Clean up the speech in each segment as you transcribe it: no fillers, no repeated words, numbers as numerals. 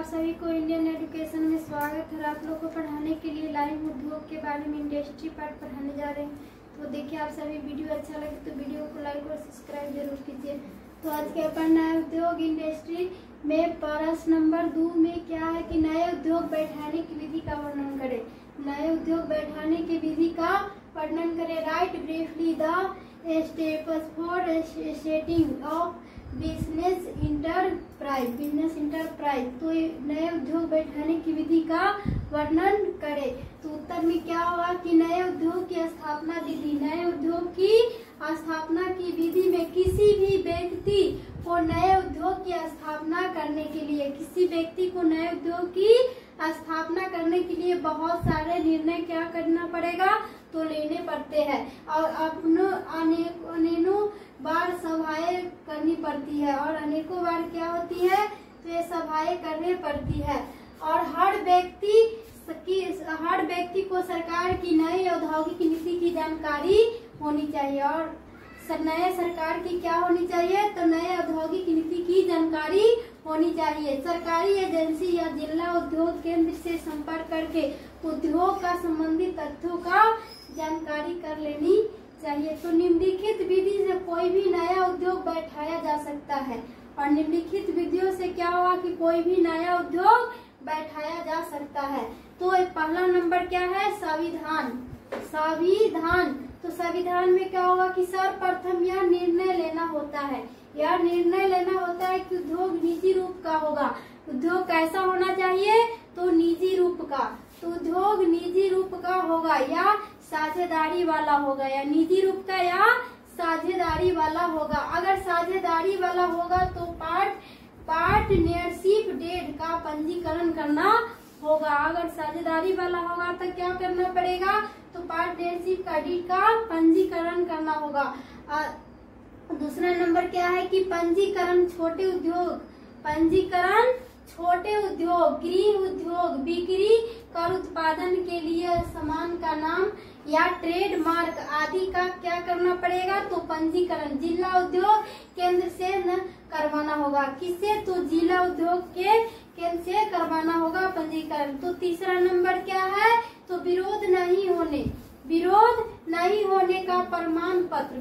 आप सभी को इंडियन एजुकेशन में स्वागत है। आप लोग को पढ़ाने के लिए लाइव उद्योग के बारे में इंडस्ट्री पार्ट पढ़ाने जा रहे हैं। तो देखिए, आप सभी वीडियो अच्छा लगे तो वीडियो को लाइक और सब्सक्राइब जरूर कीजिए। तो आज के अपन नए उद्योग इंडस्ट्री में प्रश्न नंबर 2 में क्या है कि नए उद्योग बैठाने की विधि का वर्णन करें। नए उद्योग बैठाने की विधि का वर्णन करें। Right briefly the steps for setting of business enterprise. तो नए उद्योग बैठाने की विधि का वर्णन करें। तो उत्तर में क्या होगा कि नए उद्योग की स्थापना विधि। नए उद्योग की स्थापना की विधि में किसी भी व्यक्ति को नए उद्योग की स्थापना करने के लिए स्थापना करने के लिए बहुत सारे निर्णय क्या करना पड़ेगा तो लेने पड़ते हैं और अनेकों बार सभाएं करनी पड़ती है और अनेकों बार क्या होती है तो ये सभाएं करनी पड़ती है। और हर व्यक्ति को सरकार की नई औद्योगिक नीति की जानकारी होनी चाहिए। और नए सरकार की क्या होनी चाहिए तो नए औद्योगिक नीति की जानकारी होनी चाहिए। सरकारी एजेंसी या जिला उद्योग केंद्र से संपर्क करके उद्योग का संबंधित तथ्यों का जानकारी कर लेनी चाहिए। तो निम्नलिखित विधि से कोई भी नया उद्योग बैठाया जा सकता है और निम्नलिखित विधियों से क्या होगा कि कोई भी नया उद्योग बैठाया जा सकता है। तो पहला नंबर क्या है संविधान। तो संविधान में क्या होगा कि सर्वप्रथम यह निर्णय लेना होता है कि उद्योग निजी रूप का होगा। उद्योग कैसा होना चाहिए तो निजी रूप का। तो उद्योग निजी रूप का होगा या साझेदारी वाला होगा या निजी रूप का या साझेदारी वाला होगा। अगर साझेदारी वाला होगा तो पार्टनरशिप डेट का पंजीकरण करना होगा। अगर साझेदारी वाला होगा तो क्या करना पड़ेगा तो पार्टनरशिप का डेट का पंजीकरण करना होगा। दूसरा नंबर क्या है कि पंजीकरण छोटे उद्योग गृह उद्योग बिक्री कर उत्पादन के लिए सामान का नाम या ट्रेडमार्क आदि का क्या करना पड़ेगा तो पंजीकरण जिला उद्योग केंद्र से न करवाना होगा। किससे तो जिला उद्योग के केंद्र से करवाना होगा पंजीकरण। तो तीसरा नंबर क्या है तो विरोध नहीं होने का प्रमाण पत्र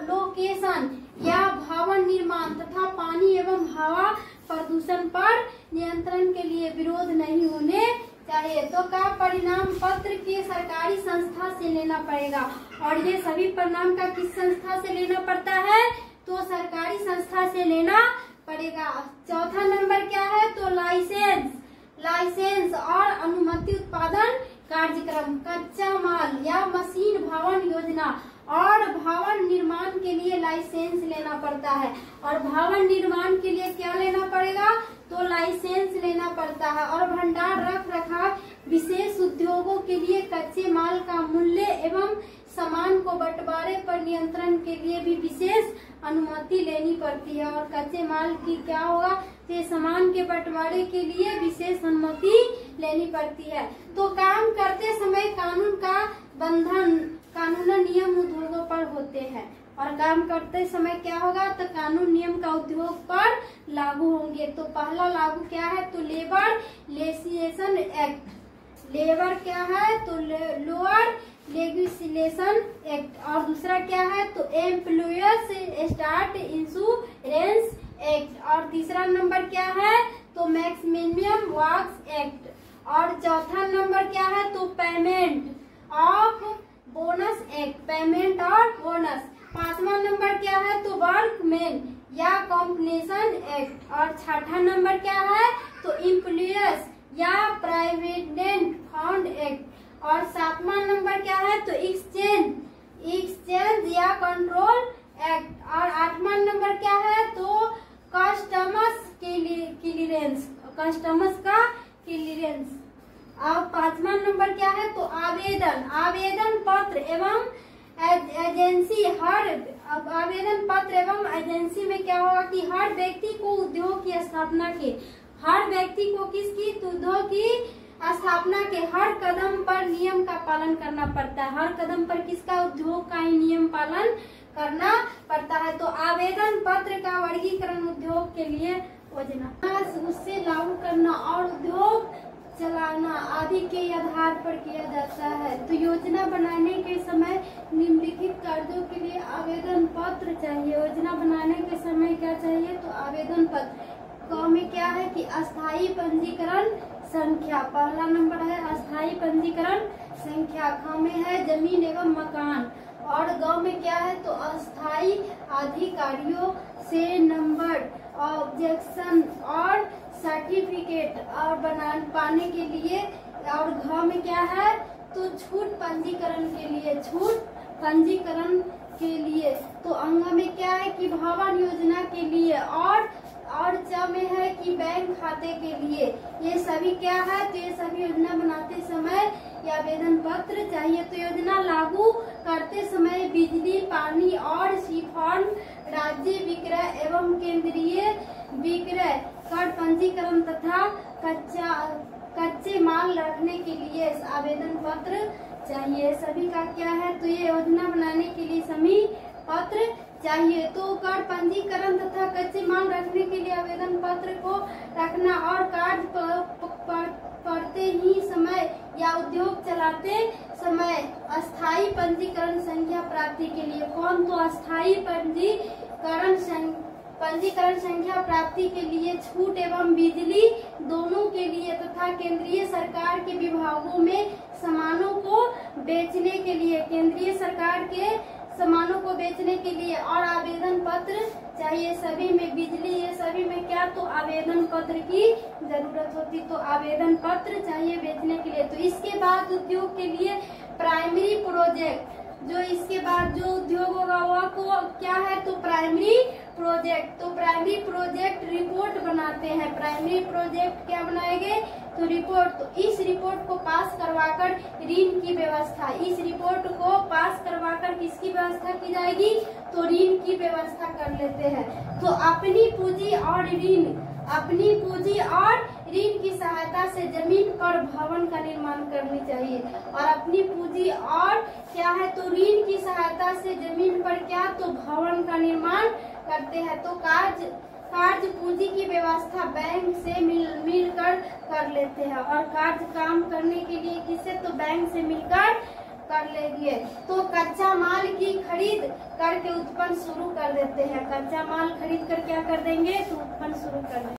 लोकेशन या भवन निर्माण तथा पानी एवं हवा प्रदूषण पर नियंत्रण के लिए विरोध नहीं होने चाहिए। तो का परिणाम पत्र के सरकारी संस्था से लेना पड़ेगा और ये सभी परिणाम का किस संस्था से लेना पड़ता है तो सरकारी संस्था से लेना पड़ेगा। चौथा नंबर क्या है तो लाइसेंस और अनुमति उत्पादन कार्यक्रम कच्चा माल या मशीन भवन योजना और भवन निर्माण के लिए लाइसेंस लेना पड़ता है। और भवन निर्माण के लिए क्या लेना पड़ेगा तो लाइसेंस लेना पड़ता है। और भंडार रख रखाव विशेष उद्योगों के लिए कच्चे माल का मूल्य एवं सामान को बंटवारे पर नियंत्रण के लिए भी विशेष अनुमति लेनी पड़ती है। और कच्चे माल की क्या होगा तो सामान के बंटवारे के लिए विशेष अनुमति लेनी पड़ती है। तो काम करते समय कानून नियम उद्योगों पर होते हैं और काम करते समय क्या होगा तो कानून नियम का उद्योग पर लागू होंगे। तो पहला लागू क्या है तो लेबर लेजिस्लेशन एक्ट। लेबर क्या है तो लोअर लेजिस्लेशन एक्ट। और दूसरा क्या है तो एम्प्लॉयर्स स्टार्ट इंश्योरेंस एक्ट। और तीसरा नंबर क्या है तो मैक्सिमम वर्क्स एक्ट। और चौथा नंबर क्या है तो पेमेंट और बोनस। पांचवा नंबर क्या है तो वर्कमैन या कॉम्पनसेशन एक्ट। और छठा नंबर क्या है तो एम्प्लॉयर्स या प्रोविडेंट फंड एक्ट। और सातवां नंबर क्या है तो एक्सचेंज या कंट्रोल एक्ट। और आठवां नंबर क्या है तो कस्टमर्स का क्लियरेंस। और पांचवा नंबर क्या है तो आवेदन पत्र एवं एजेंसी में क्या होगा कि हर व्यक्ति को उद्योग की स्थापना के उद्योग की स्थापना के हर कदम पर नियम का पालन करना पड़ता है। हर कदम पर किसका उद्योग का ही नियम पालन करना पड़ता है। तो आवेदन पत्र का वर्गीकरण उद्योग के लिए योजना उससे लागू करना और उद्योग चलाना आदि के आधार पर किया जाता है। तो योजना बनाने के समय निम्नलिखित कार्यों के लिए आवेदन पत्र चाहिए। योजना बनाने के समय क्या चाहिए? तो आवेदन पत्र। क में क्या है कि अस्थायी पंजीकरण संख्या, पहला नंबर है अस्थायी पंजीकरण संख्या। ख में है जमीन एवं मकान, और ग में क्या है? तो अस्थायी अधिकारियों से नंबर, ऑब्जेक्शन और सर्टिफिकेट और पाने के लिए। और घ में क्या है? तो छूट पंजीकरण के लिए, छूट पंजीकरण के लिए। तो अंग में क्या है कि भवन योजना के लिए, और च में है कि बैंक खाते के लिए। ये सभी क्या है? तो ये सभी योजना बनाते समय ये आवेदन पत्र चाहिए। तो योजना लागू करते समय बिजली, पानी और सिफान, राज्य विक्रय एवं केंद्रीय विक्रय कर पंजीकरण तथा कच्चे माल रखने के लिए आवेदन पत्र चाहिए। सभी का क्या है? तो ये योजना बनाने के लिए सभी पत्र चाहिए। तो कर पंजीकरण तथा कच्चे माल रखने के लिए आवेदन पत्र को रखना, और कार्य करते ही समय या उद्योग चलाते समय अस्थायी पंजीकरण संख्या प्राप्ति के लिए। कौन? तो अस्थायी पंजीकरण संख्या प्राप्ति के लिए छूट एवं बिजली दोनों के लिए तथा केंद्रीय सरकार के विभागों में सामानों को बेचने के लिए, केंद्रीय सरकार के सामानों को बेचने के लिए। और आवेदन पत्र चाहिए सभी में, बिजली ये सभी में क्या? तो आवेदन पत्र की जरूरत होती। तो आवेदन पत्र चाहिए बेचने के लिए। तो इसके बाद उद्योग के लिए प्राइमरी प्रोजेक्ट, जो इसके बाद जो उद्योग होगा वह को क्या है? तो प्राइमरी प्रोजेक्ट। तो प्राइमरी प्रोजेक्ट रिपोर्ट बनाते हैं। प्राइमरी प्रोजेक्ट क्या बनाएंगे? तो रिपोर्ट। तो इस रिपोर्ट को पास करवाकर ऋण की व्यवस्था, इस रिपोर्ट को पास करवाकर किसकी व्यवस्था की जाएगी? तो ऋण की व्यवस्था कर लेते हैं। तो अपनी पूंजी और ऋण की सहायता से जमीन पर भवन का निर्माण करनी चाहिए। और अपनी पूंजी और क्या है? तो ऋण की सहायता से जमीन पर क्या? तो भवन का निर्माण करते हैं। तो कार्य पूंजी की व्यवस्था बैंक से मिलकर कर लेते हैं, और कार्य काम करने के लिए किससे? तो बैंक से मिलकर कर लेंगे। तो कच्चा माल की खरीद करके उत्पन्न शुरू कर देते हैं। कच्चा माल खरीद कर क्या कर देंगे? तो उत्पन्न शुरू कर देंगे।